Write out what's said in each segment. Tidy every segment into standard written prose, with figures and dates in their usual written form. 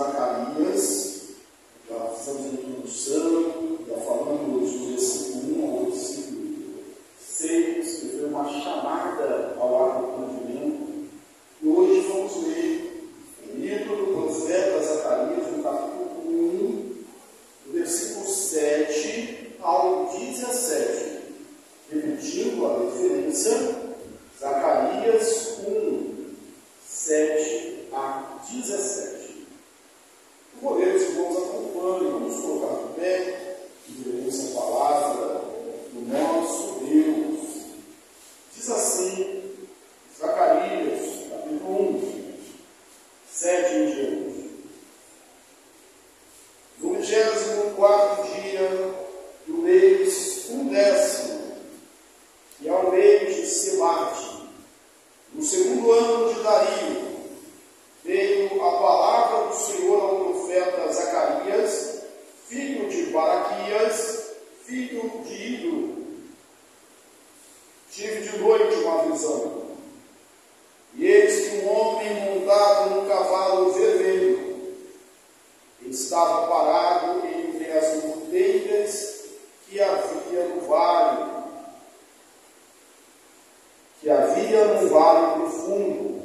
Zacarias, já fizemos a introdução, já falamos do versículo 1 ao versículo 6, que foi uma chamada ao arrependimento. E hoje vamos ler o livro do profeta Zacarias, no capítulo 1, do versículo 7 ao 17. Repetindo a referência, Zacarias 1, 7 a 17. Por favor, os irmãos acompanhem, vamos colocar de pé e veremos a palavra do nosso Deus. Diz assim, Zacarias, capítulo 1, 7 em diante. No 24º dia do mês 10º, e ao mês de Sebate, no segundo ano de Dario, veio a palavra do Senhor ao profeta Zacarias, filho de Baraquias, filho de Ido. Tive de noite uma visão, e eis que um homem montado num cavalo vermelho estava parado entre as moteiras que havia no vale profundo.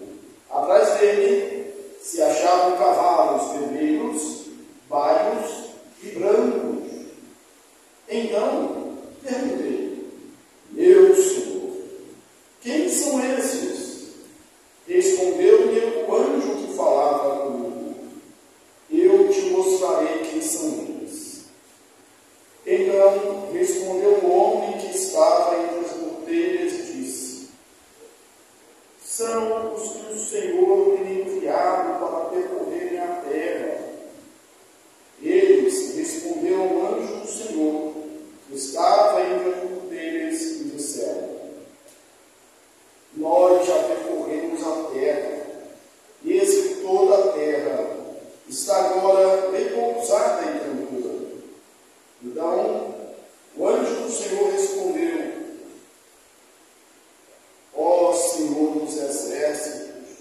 Atrás dele se achavam cavalos vermelhos, baios e brancos. Então perguntei: meu Senhor, quem são esses? Respondeu-me o anjo que falava comigo: eu te mostrarei quem são eles. Então respondeu o homem que estava entre as porteiras e disse: são os que o Senhor tem enviado para percorrerem a terra. Eles responderam ao anjo do Senhor, que estava entre as porteiras, e disseram: nós já percorremos a terra, e eis que toda a terra está agora repousada e tranquila. Então o anjo do Senhor respondeu: ó Senhor dos exércitos,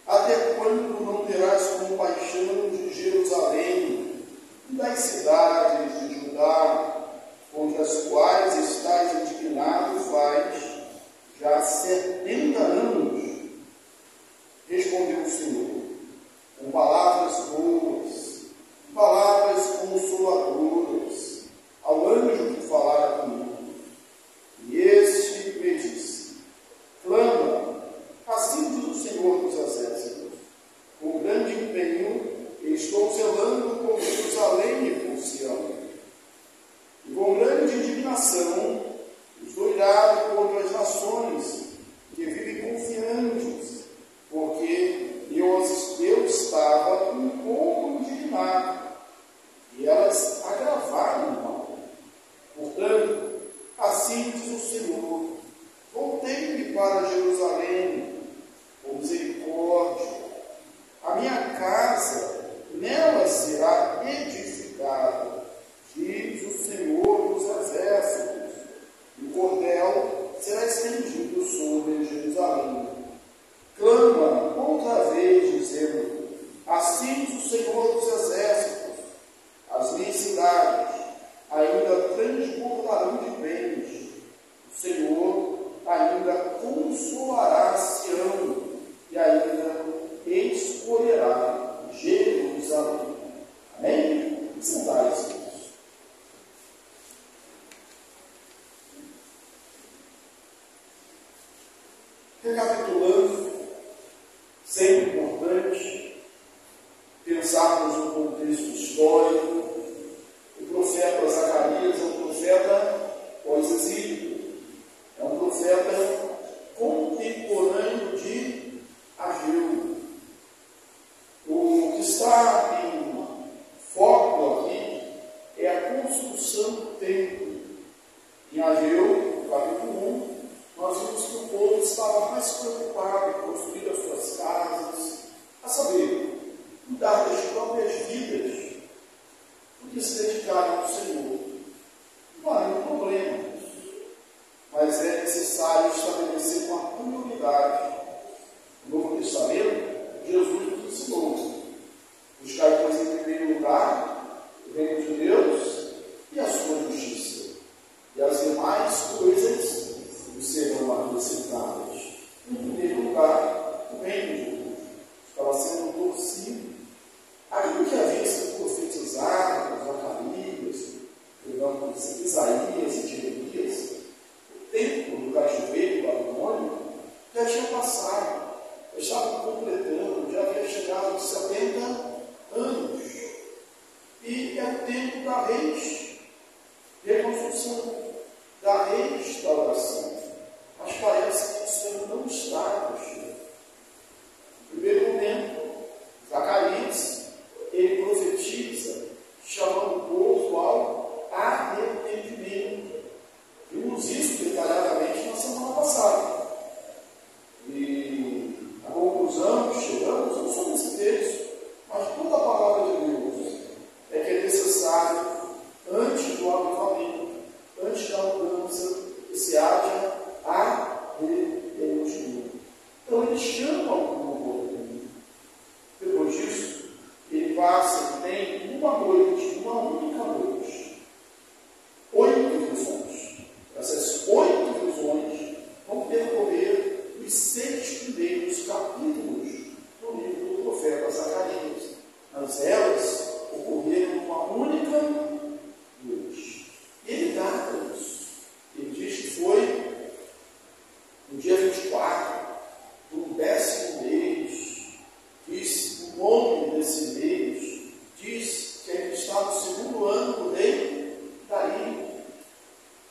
até quando não terás compaixão de Jerusalém e das cidades de Judá, contra as quais estás indignado faz já 70 anos? Respondeu o Senhor: com palavras boas, palavras consoladoras, ao anjo que falara comigo. E este me disse: clama, assim diz o Senhor dos exércitos, com grande empenho estou zelando por Jerusalém e por Sião, e com grande indignação estou irado contra as nações que vivem confiantes, porque eu estava um pouco indignado, e elas agravaram o mal. Portanto, assim diz o Senhor: voltei-me para Jerusalém com misericórdia, a minha casa nela será edificada, diz o Senhor dos exércitos, e o cordel será estendido sobre Jerusalém. Clama outra vez, dizendo: assim diz o Senhor dos exércitos, as minhas cidades ainda transbordarão de bens, o Senhor ainda consolará Sião e ainda escolherá Jerusalém. Amém? Sentai-se, irmãos. Recapitulando, sempre importante pensarmos no contexto histórico. O profeta Zacarias é um profeta pós-exílio, é um profeta contemporâneo de Ageu. O que está em foco aqui é a construção do templo. Em Ageu, capítulo 1, nós vimos que o povo estava mais preocupado em construir as suas casas, a saber, cuidar das próprias vidas, do que se dedicaram ao Senhor. Não há nenhum problema, mas é necessário estabelecer uma prioridade. No Novo Testamento, Jesus nos ensinou: buscar do cativeiro babilônico já tinha passado, já estava completando, já havia chegado aos 70 anos. E é o tempo da reconstrução, da restauração. Mas parece que isso ainda não está. No primeiro momento, Zacarias, ele profetiza, chamando o povo ao arrependimento. Vimos isso detalhadamente na semana passada. E a conclusão que chegamos não só nesse texto, mas toda a palavra de Deus é que é necessário, antes do avivamento, antes da mudança, que se haja arrependimento. Então ele chama o povo. Depois disso, ele passa e tem uma noite, uma única noite, 8 visões. Essas 8 visões vão percorrer os 6 primeiros capítulos do livro do profeta Zacarias. Mas elas ocorreram numa única noite. E ele data isso. Ele diz que foi no dia 24 do 10º mês. Diz o nome desse mês. Diz que ele está no 2º ano do rei Dario.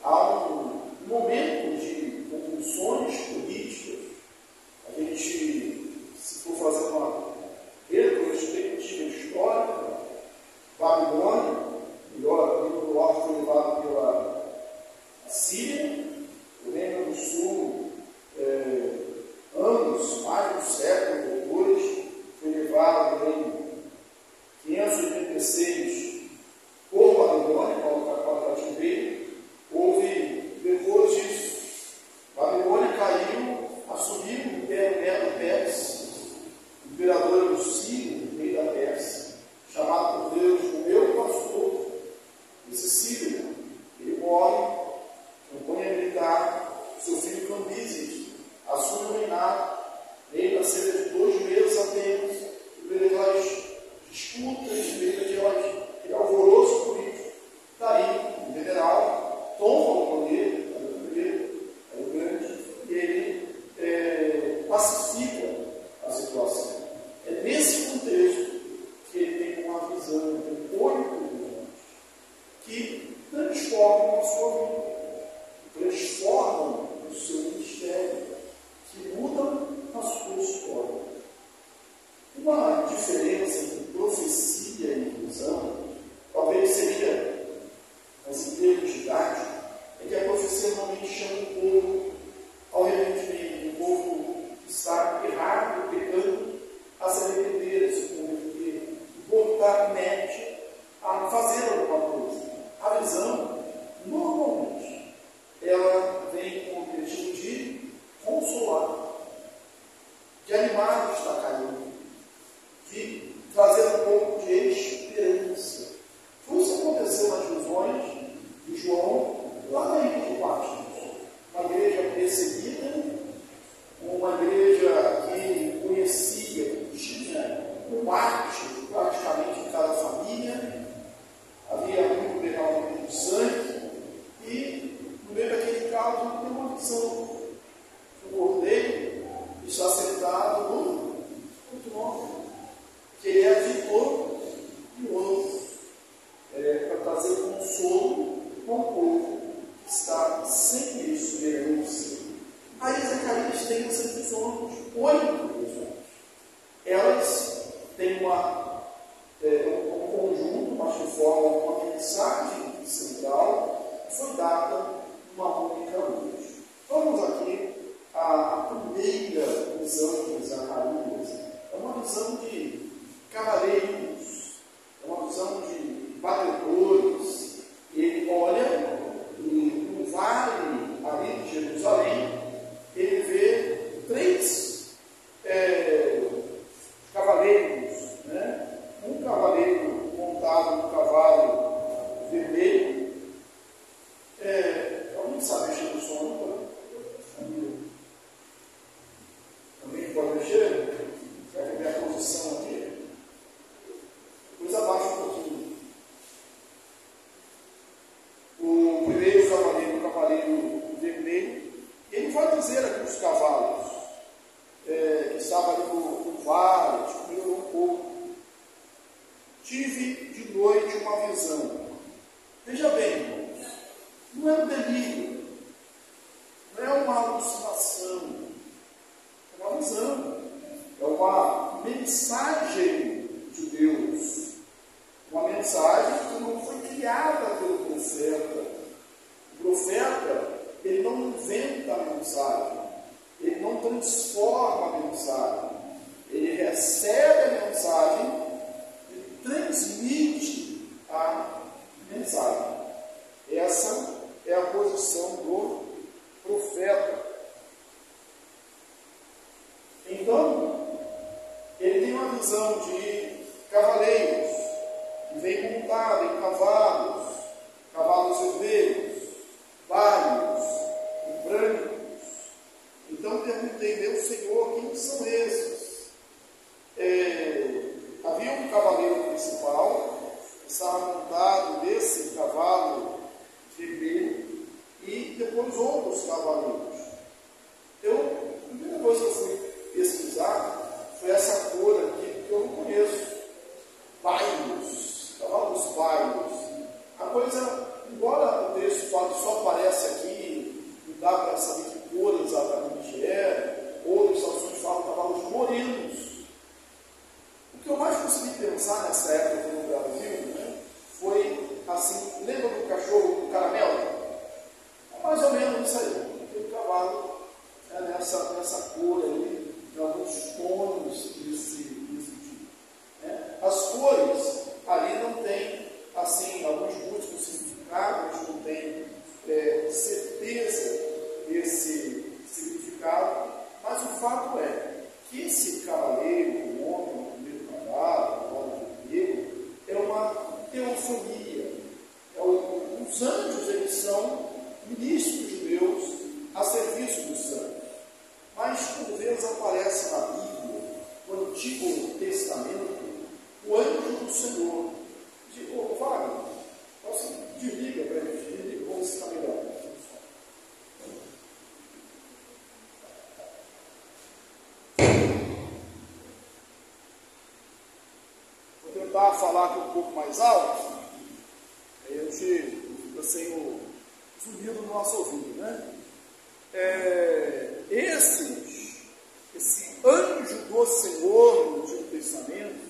Há um momento de convulsões políticas. A gente, se for fazer uma retrospectiva histórica, Babilônia, melhor, o norte foi levado pela Síria, o Reino do Sul, anos, mais de um século depois, foi levado em 586 por Babilônia, para o cativeiro. Houve, depois disso, Babilônia caiu, assumiu o Império Medo-Persa, o imperador Sírio, rei da Pérsia, chamado por Deus o meu pastor. Esse Sírio, ele morre, campanha militar, seu filho Cambises assume o reinado, reina cerca de 2 meses apenas, devido àquelas disputas, devido àquele alvoroço político. Daí, o general toma o poder, o grande, e ele pacifica a situação. É nesse contexto que ele tem uma visão, tem 8 visões, que transformam a sua vida, transformam o seu ministério, que mudam a sua história. Uma diferença entre profecia e visão, talvez seria, mas em termos didáticos, é que a profecia normalmente chama o povo ao arrependimento. O povo está errado, pecando, a se arrepender, a se converter. O povo está inerte a fazer alguma coisa. A visão, normalmente, ela vem com o objetivo de consolar, de animar o que está caindo, de trazer um pouco de esperança. Foi isso que aconteceu nas visões de João, lá na ilha de Patmos. Uma igreja perseguida, uma igreja que conhecia, que tinha um mártir praticamente em cada família, havia muito derramamento de sangue, e no meio daquele caos tem uma visão. O cordeiro está sentado no trono, que ele é vitorioso, para trazer consolo com o povo que está sem isso diante do Senhor. Aí Zacarias tem essas visões, 8 visões. Elas têm um conjunto, mas que formam uma mensagem central, que foi dada numa única luz. Vamos aqui à primeira visão de Zacarias. É uma visão de cavaleiros, é uma visão de batedores. Ele olha e no vale ali de Jerusalém, ele vê 3 cavaleiros, né? Um cavaleiro montado no cavalo vermelho. Alguém sabe mexer no som? Alguém pode mexer? Será que a minha posição dizer aqui os cavalos, que estavam ali no vale, melhorou um pouco. Tive de noite uma visão. Veja bem, irmãos, não é um delírio, não é uma alucinação, é uma visão, é uma mensagem de Deus, uma mensagem que não foi criada pelo profeta. O profeta, ele não inventa a mensagem, ele não transforma a mensagem, ele recebe a mensagem e transmite a mensagem. Essa é a posição do profeta. Então, ele tem uma visão de cavaleiros que vem montado em cavalos, cavalos vermelhos, vários e brancos. Então perguntei, meu Senhor, quem são esses? Havia um cavaleiro principal, que estava montado nesse cavalo vermelho, e depois outros cavaleiros. A primeira coisa que eu fui pesquisar foi essa cor aqui, que eu não conheço. Baios, cavalos baios. A coisa, embora o texto fale só aparece aqui, não dá para saber que cor exatamente é, outras traduções falam cavalos morenos. O que eu mais consegui pensar nessa época aqui no Brasil, né, foi assim, lembra do cachorro do caramelo? É mais ou menos isso aí. Aquele cavalo nessa cor aí, em alguns tons desse tipo. Né? As cores ali não tem, assim, alguns múltiplos significados, não tem certeza desse significado, mas o fato é que esse cavaleiro, o homem, o primeiro cavalo, o homem vermelho, é uma teofonia. Os anjos, eles são ministros de Deus a serviço dos santos. Mas, por vezes, aparece na Bíblia, no Antigo Testamento, o anjo do Senhor. Digo, Wagner, desliga para ele, desliga, vamos ensinar melhor. Vou tentar falar aqui um pouco mais alto, aí a gente fica sem o zumbido no nosso ouvido, né? Esse anjo do Senhor no Antigo Testamento,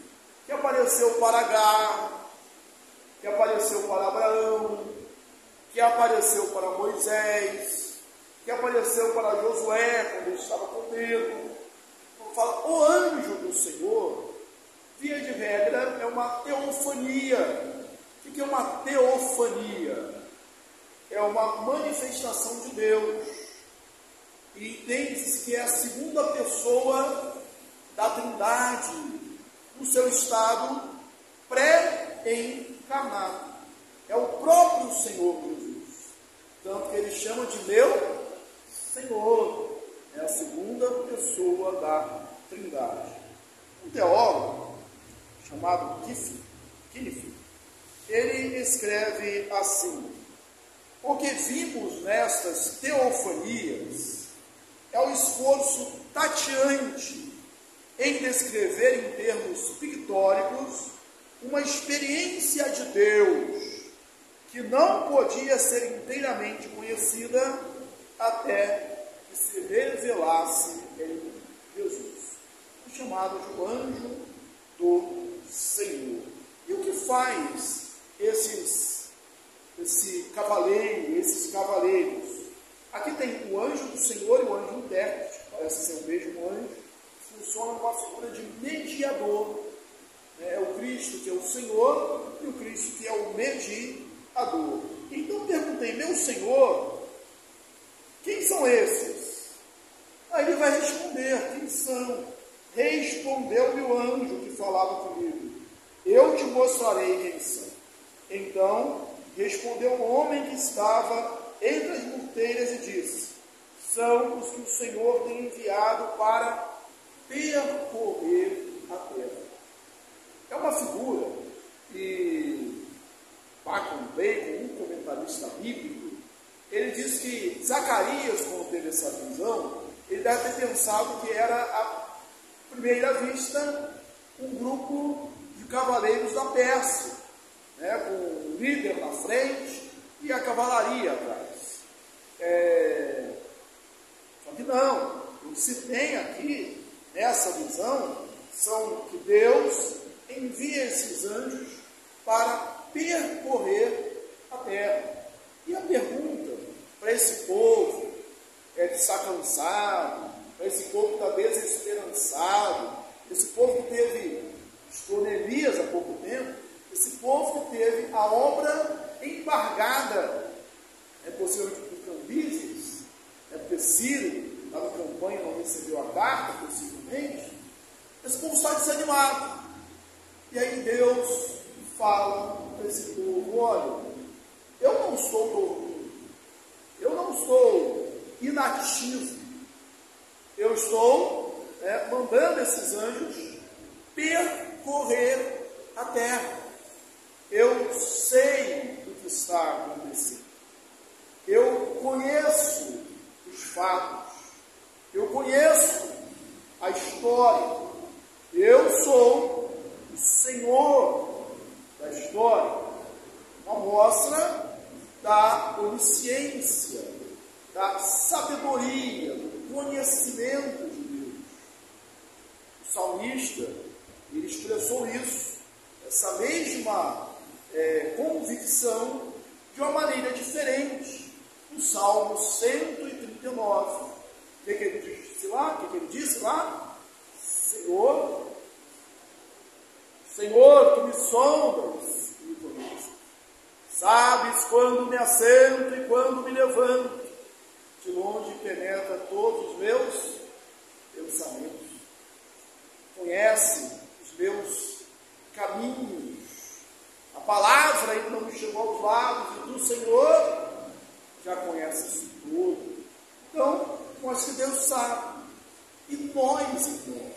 que apareceu para Agar, que apareceu para Abraão, que apareceu para Moisés, que apareceu para Josué, quando ele estava com medo. Quando fala o anjo do Senhor, via de regra, é uma teofania. O que é uma teofania? É uma manifestação de Deus. E entende-se que é a segunda pessoa da Trindade, no seu estado pré-encarnado. É o próprio Senhor Jesus. Tanto que ele chama de meu Senhor. É a segunda pessoa da Trindade. Um teólogo chamado Kinniff, ele escreve assim: porque vimos nestas teofanias é o esforço tateante em descrever em termos pictóricos uma experiência de Deus que não podia ser inteiramente conhecida até que se revelasse em Jesus. É chamado de anjo do Senhor. E o que faz esses cavaleiros? Aqui tem o anjo do Senhor e o anjo intérprete, parece ser o mesmo anjo, funciona numa figura de mediador. É o Cristo que é o Senhor e o Cristo que é o mediador. Então perguntei, meu Senhor, quem são esses? Aí ele vai responder, quem são? Respondeu-lhe o anjo que falava comigo, eu te mostrarei quem são. Então respondeu o homem que estava entre as porteiras e disse, são os que o Senhor tem enviado para percorrer a terra. É uma figura que Bacon Bacon, um comentarista bíblico, ele diz que Zacarias, quando teve essa visão, ele deve ter pensado que era, à primeira vista, um grupo de cavaleiros da Pérsia, né, com o líder na frente e a cavalaria atrás. Só que não, o que se tem aqui, nessa visão, são que Deus envia esses anjos para percorrer a terra. E a pergunta para esse povo que está cansado, para esse povo que está desesperançado, esse povo que teve, estou Neemias há pouco tempo, esse povo que teve a obra embargada, possivelmente por Cambises, porque Ciro, lá na campanha, não recebeu a carta, possivelmente, esse povo está desanimado. E aí Deus fala para esse povo: olha, eu não estou dormindo, eu não estou inativo, eu estou mandando esses anjos percorrer a terra. Eu sei o que está acontecendo, eu conheço os fatos, eu conheço a história, eu sou o Senhor da história. Uma mostra da onisciência, da sabedoria, do conhecimento de Deus. O salmista, ele expressou isso, essa mesma convicção, de uma maneira diferente, no Salmo 139. O que ele disse lá? Senhor, tu me sondas e me conheces. Sabes quando me assento e quando me levanto. De longe penetra todos os meus pensamentos. Conhece os meus caminhos. A palavra ainda não me chegou aos lábios, e tu, Senhor, já conhece isso tudo. Então, eu acho que Deus sabe. E nós, irmãos,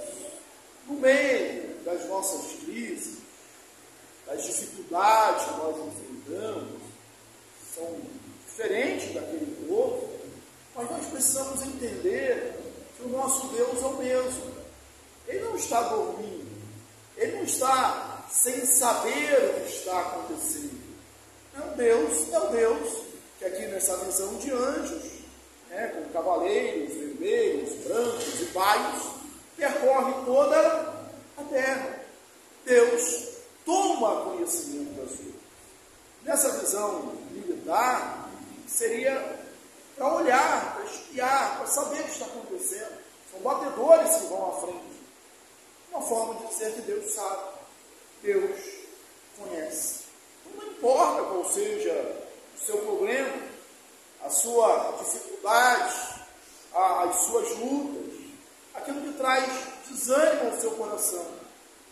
no meio das nossas crises, das dificuldades que nós enfrentamos, são diferentes daquele povo, mas nós precisamos entender que o nosso Deus é o mesmo. Ele não está dormindo, ele não está sem saber o que está acontecendo. É o Deus que aqui nessa visão de anjos, com cavaleiros vermelhos, brancos e baios, percorre toda a terra. Deus toma conhecimento das coisas. Nessa visão militar, seria para olhar, para espiar, para saber o que está acontecendo. São batedores que vão à frente. Uma forma de dizer que Deus sabe, Deus conhece. Não importa qual seja o seu problema, a sua dificuldade, as suas lutas, aquilo que traz desânimo ao seu coração.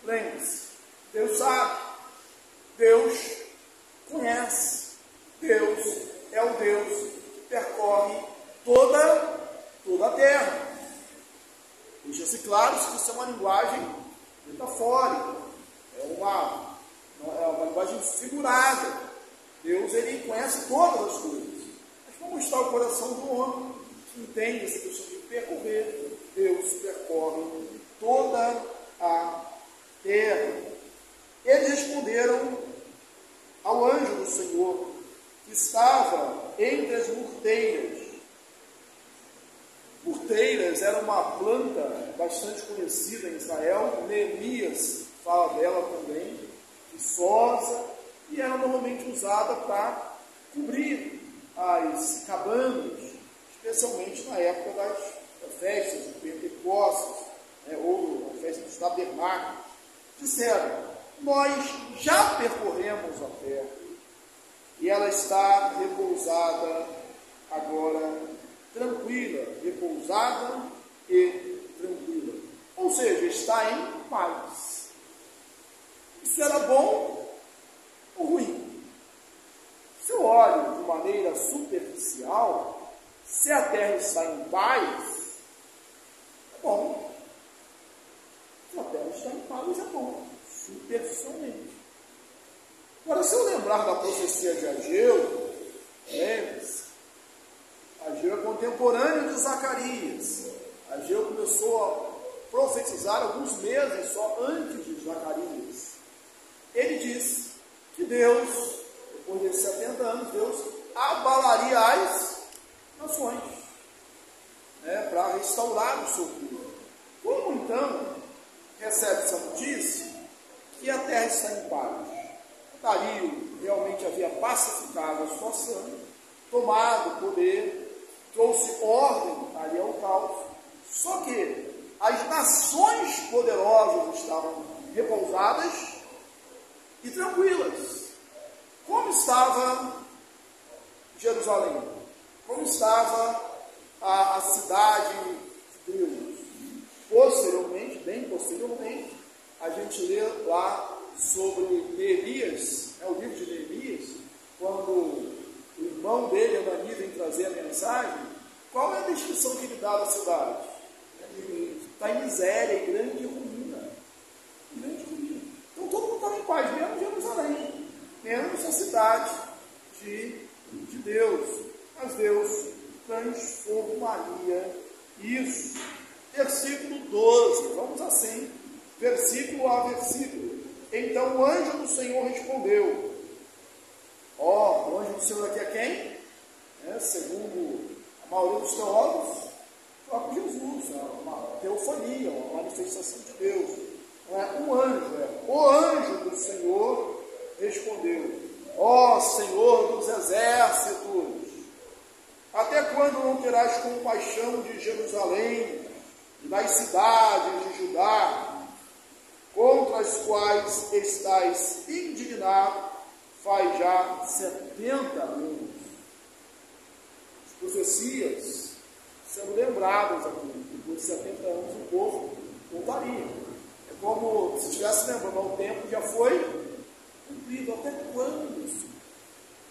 Lembre-se, Deus sabe, Deus conhece, Deus é o Deus que percorre toda a terra. Deixa-se claro que isso é uma linguagem metafórica, é uma linguagem figurada. Deus, ele conhece todas as coisas. Mas como está o coração do homem que entende essa questão de percorrer? Deus percorre toda a terra. Eles responderam ao anjo do Senhor, que estava entre as murteiras. Murteiras era uma planta bastante conhecida em Israel. Neemias fala dela também, viçosa, e era normalmente usada para cobrir as cabanas, especialmente na época das festas de Pentecostes, ou na festa dos tabernáculos. Disseram: nós já percorremos a terra e ela está repousada agora, tranquila, repousada e tranquila. Ou seja, está em paz. Isso era bom ou ruim? Se eu olho de maneira superficial, se a terra está em paz, é bom. Se a terra está em paz, é bom, superficialmente. Agora, se eu lembrar da profecia de Ageu, lembre-se, Ageu é contemporâneo de Zacarias. Ageu começou a profetizar alguns meses só antes de Zacarias. Ele disse que Deus, depois de 70 anos, Deus abalaria as nações, para restaurar o seu povo. Como então recebe essa notícia? Que a terra está em paz. Dario realmente havia pacificado a situação, tomado o poder, trouxe ordem ali ao caos. Só que as nações poderosas estavam repousadas e tranquilas. Como estava Jerusalém? Como estava a cidade de Deus? Posteriormente, bem posteriormente, a gente lê lá sobre Neemias, o livro de Neemias, quando o irmão dele, Anani, vem trazer a mensagem. Qual é a descrição que ele dá da cidade? Está em miséria e grande ruína. Então todo mundo estava em paz, menos Jerusalém, menos a cidade de Deus. Mas Deus transformaria isso. Versículo 12, vamos assim, versículo a versículo. Então o anjo do Senhor respondeu. O anjo do Senhor aqui é quem? Segundo a maioria dos teólogos, o próprio Jesus, uma teofania, uma manifestação de Deus. Não é um anjo, o anjo do Senhor respondeu. Ó Senhor dos exércitos, até quando não terás compaixão de Jerusalém e das cidades de Judá, contra as quais estás indignado, faz já 70 anos. As profecias sendo lembradas aqui, depois de 70 anos o povo voltaria. É como se estivesse lembrando, o tempo já foi cumprido. Até quando isso?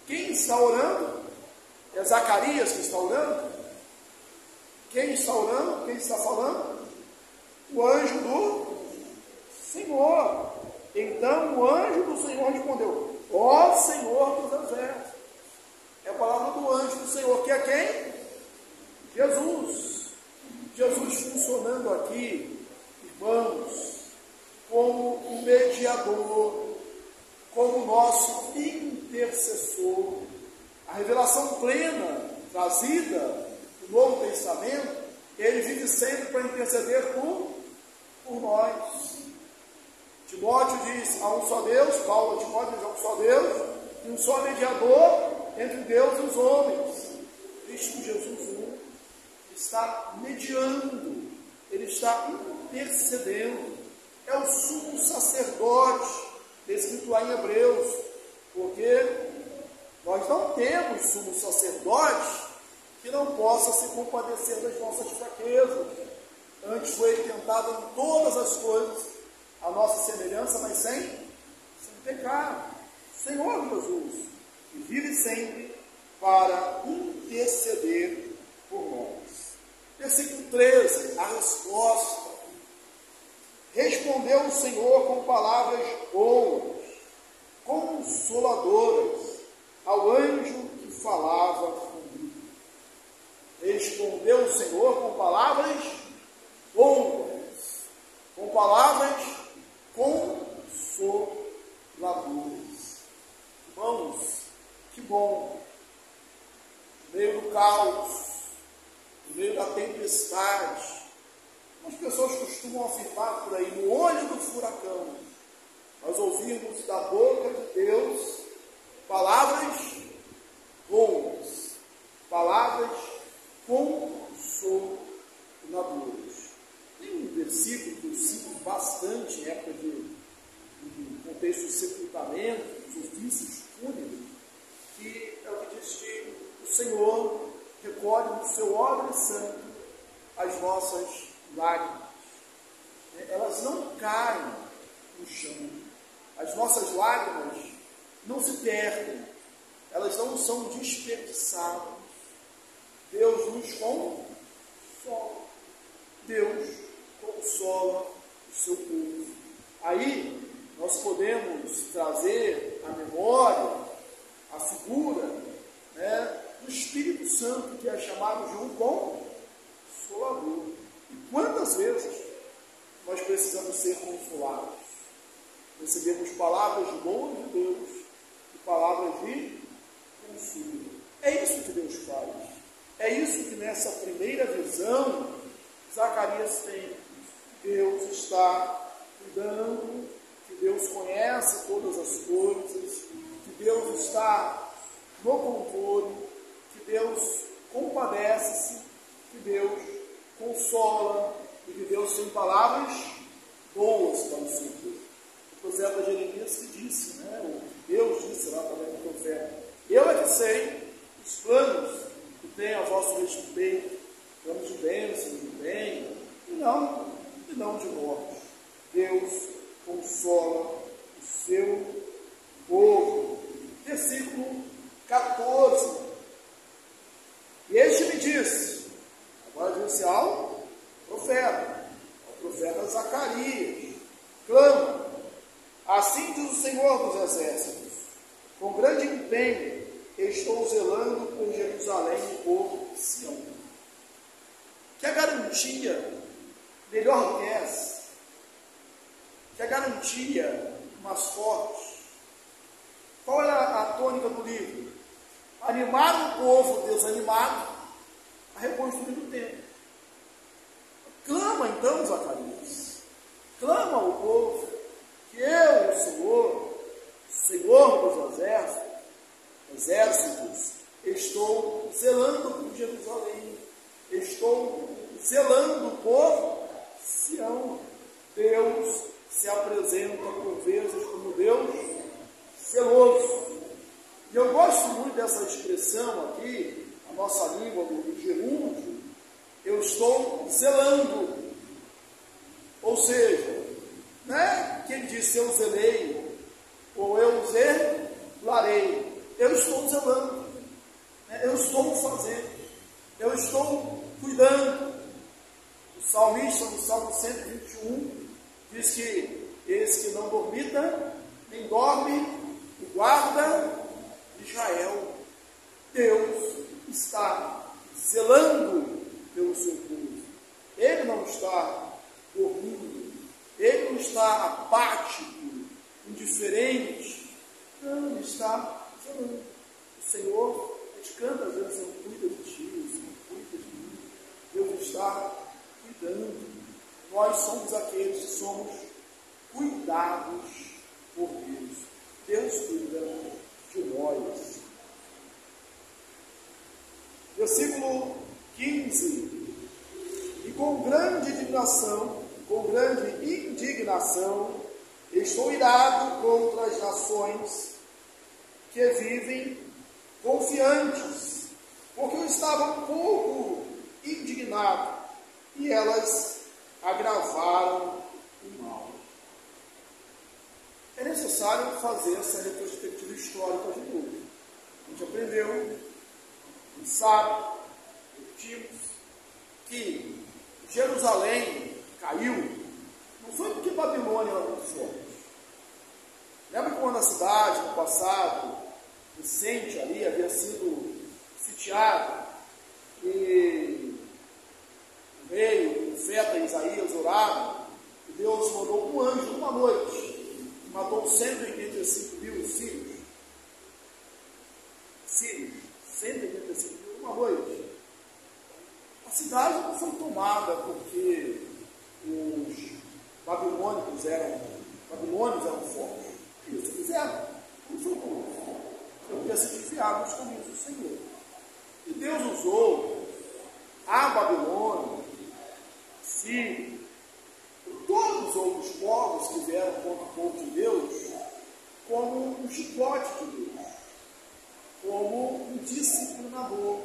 Quem está orando? É Zacarias que está orando? Quem está orando? Quem está falando? O anjo do Senhor. Então o anjo do Senhor respondeu: ó Senhor dos exércitos. É a palavra do anjo do Senhor, que é quem? Jesus. Jesus funcionando aqui, irmãos, como o mediador, como nosso intercessor. A revelação plena trazida no Novo Testamento, ele vive sempre para interceder por nós. Timóteo diz: há um só Deus. Paulo a Timóteo diz: há um só Deus e um só mediador entre Deus e os homens, Cristo Jesus. Está mediando, ele está intercedendo. É o sumo sacerdote, escrito lá em Hebreus, porque nós não temos sumo sacerdote que não possa se compadecer das nossas fraquezas. Antes foi ele tentado em todas as coisas, a nossa semelhança, mas sem pecado. Senhor Jesus, que vive sempre para interceder por nós. Versículo 13, a resposta. Respondeu o Senhor com palavras boas, consoladoras, ao anjo que falava comigo. Respondeu o Senhor com palavras boas, com palavras consoladoras. Irmãos, que bom, no meio do caos, no meio da tempestade, as pessoas costumam afirmar por aí, no olho do furacão, nós ouvimos da boca de Deus palavras boas, palavras consoladoras. Tem um versículo que eu cito bastante em época de contexto de sepultamento, dos ofícios fúnebres, que é o que diz que o Senhor recolhe no seu odre santo as nossas lágrimas. Elas não caem no chão. As nossas lágrimas não se perdem. Elas não são desperdiçadas. Deus nos consola. Deus consola o seu povo. Aí nós podemos trazer à memória a figura do Espírito Santo, que é chamado de um Consolador. E quantas vezes nós precisamos ser consolados? Recebemos palavras boas de Deus e palavras de consolo. É isso que Deus faz. É isso que nessa primeira visão Zacarias tem. Deus está cuidando, que Deus conhece todas as coisas, que Deus está no controle, que Deus compadece-se, que Deus consola e que Deus tem palavras boas para o seu povo. O profeta Jeremias que disse, Deus disse lá também no profeta: eu é que sei os planos que tem a vosso respeito, planos de bênção, de bem, e não de morte. Deus consola o seu povo. Versículo 14. E este me disse, agora disse ao profeta Zacarias, clama, assim diz o Senhor dos Exércitos, com grande empenho estou zelando por Jerusalém e por Sião. Que a garantia melhor do que essa, que a garantia mais forte. Qual é a tônica do livro? Animar o povo desanimado a reconstruir o templo. Clama então, Zacarias, clama ao povo, que eu, o Senhor dos exércitos, estou zelando por Jerusalém, estou zelando por Sião. Deus se apresenta por vezes como Deus zeloso. E eu gosto muito dessa expressão aqui, a nossa língua do gerúndio, eu estou zelando. Ou seja, não é que ele diz eu zelei, ou eu zelarei. Eu estou zelando, eu estou fazendo, eu estou cuidando. O salmista, no Salmo 121, diz que esse que não dormita, nem dorme, o guarda de Israel. Deus está zelando pelo seu povo. Ele não está dormindo, ele não está apático, indiferente. Não, ele está zelando. O Senhor, a gente canta às vezes, Senhor, cuida de ti, o Senhor cuida de mim. Deus está cuidando. Nós somos aqueles que somos cuidados por Deus. Deus cuida de nós. Versículo 15. E com grande indignação, estou irado contra as nações que vivem confiantes, porque eu estava um pouco indignado, e elas agravaram o mal. É necessário fazer essa retrospectiva histórica de novo. A gente aprendeu, a gente sabe, repetimos, que Jerusalém caiu, não foi porque Babilônia era muito forte. Lembra que quando a cidade, no passado recente ali, havia sido sitiada, e o rei, o profeta Isaías orava, e Deus mandou um anjo uma noite, que matou 185 mil sírios. 185 mil uma noite. A cidade não foi tomada porque os babilônios eram fortes. Isso fizeram. Não foi por isso. Foi porque se desviaram dos caminhos do Senhor. E Deus usou a Babilônia, Síria, todos os outros povos que vieram contra o povo de Deus, como um chicote de Deus, como um disciplinador.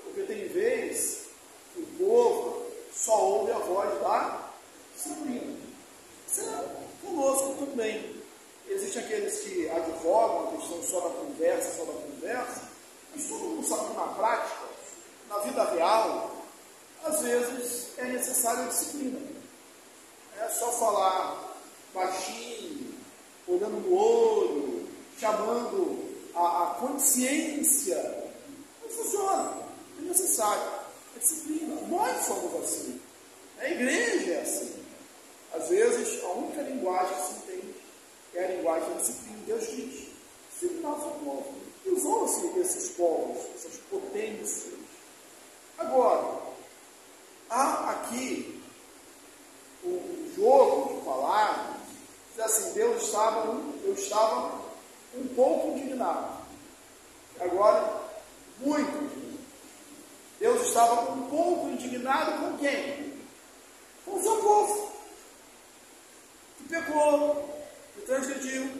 Porque tem vezes que o povo só ouve a voz da disciplina. Será conosco também. Existem aqueles que advogam a questão só da conversa, mas todo mundo sabe que na prática, na vida real, às vezes é necessária a disciplina. É só falar baixinho, olhando no olho, chamando a consciência. funciona. É necessário. É disciplina. Nós somos assim. A igreja é assim. Às vezes, a única linguagem que se entende é a linguagem da disciplina. Deus diz: disciplinar o seu povo. E usou-se esses povos, essas potências. Agora, há aqui um jogo de palavras, diz assim: eu estava um pouco indignado. Agora, muito indignado. Deus estava um pouco indignado com quem? Com o seu povo, que pecou, que transgrediu,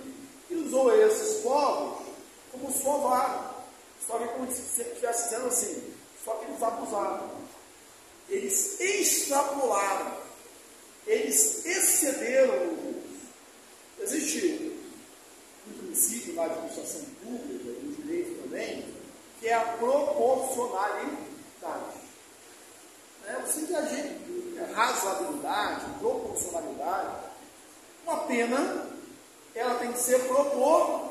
e usou esses povos como sua vara. Só que, como se estivesse dizendo assim, só que eles abusaram, eles extrapolaram, eles excederam o uso. Existe um princípio na administração pública, no direito também, que é a proporcionalidade. Você que agir razoabilidade, proporcionalidade, uma pena, ela tem que ser proporcional.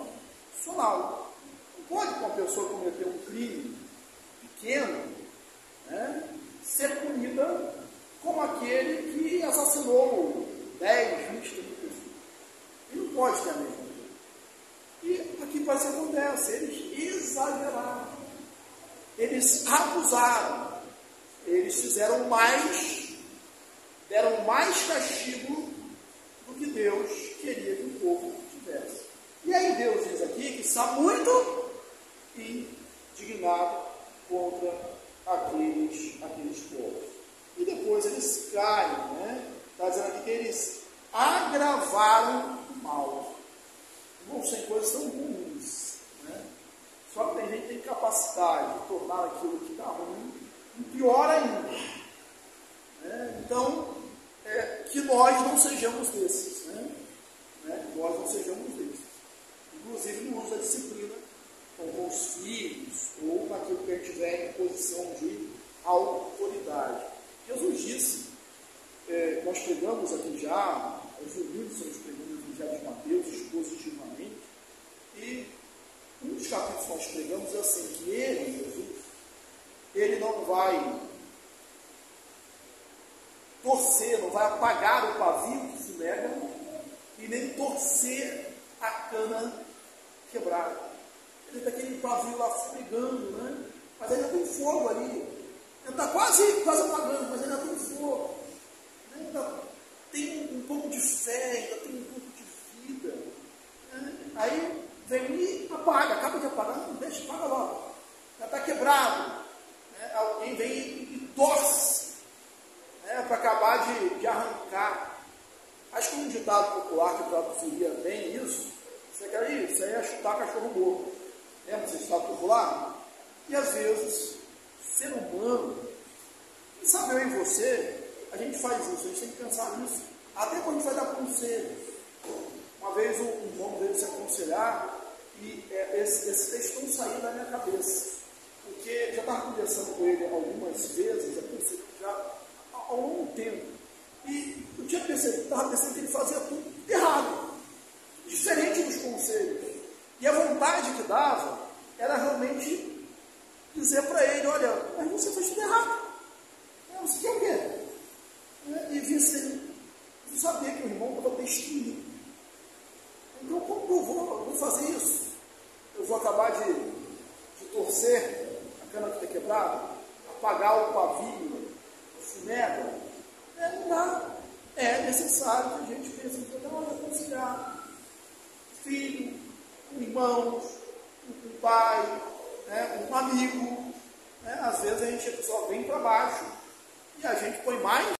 Não pode uma pessoa cometer um crime pequeno, ser punida como aquele que assassinou 10, 20, 30 pessoas. Ele não pode ter a mesma coisa. E aqui parece que acontece, eles exageraram, eles abusaram, eles fizeram mais, deram mais castigo do que Deus queria que o povo tivesse. E aí Deus diz aqui que está muito indignado contra aqueles povos. E depois eles caem, está dizendo aqui que eles agravaram o mal. Não são coisas tão comuns, Só que tem gente que tem capacidade de tornar aquilo que está ruim pior ainda. Então, que nós não sejamos desses, que nós não sejamos desses. Inclusive no uso da disciplina com os filhos, ou naquilo que a gente tiver em posição de autoridade. Jesus disse, nós pregamos aqui já, os domingos nós pregamos no Evangelho de Mateus expositivamente, e um dos capítulos que nós pregamos é assim, que Jesus, ele não vai torcer, não vai apagar o pavio que se nega, e nem torcer a cana quebrada. Ele está aquele pavio lá pregando, mas ainda tem fogo ali. Ele está quase apagando, mas ainda tem fogo. Ainda tem um pouco de fé, ainda tem um pouco de vida. Aí vem e apaga, acaba de apagar, não deixa, apaga logo. Já está quebrado. Alguém vem e torce para acabar de arrancar. Acho que um ditado popular que traduziria bem isso, isso aí é chutar cachorro morto. Lembra desse ditado popular? E às vezes, ser humano, quem sabe eu e você, a gente faz isso, a gente tem que pensar nisso, até quando a gente vai dar conselhos. Uma vez um irmão veio se aconselhar, e esse texto não saiu da minha cabeça, porque já estava conversando com ele algumas vezes, já há um longo tempo, e eu tinha estava percebendo que ele fazia tudo errado, diferente dos conselhos, e a vontade que dava era realmente dizer para ele: olha, mas você fez tudo errado, você quer o quê? E vice, eu sabia que o irmão estava destruindo. Então, como eu vou fazer isso? Eu vou acabar de torcer a cana que está quebrada, apagar o pavio, o funega? Não dá. É necessário que a gente pense em toda hora conciliar filho, irmãos, um pai, um amigo. Às vezes a gente só vem para baixo e a gente põe mais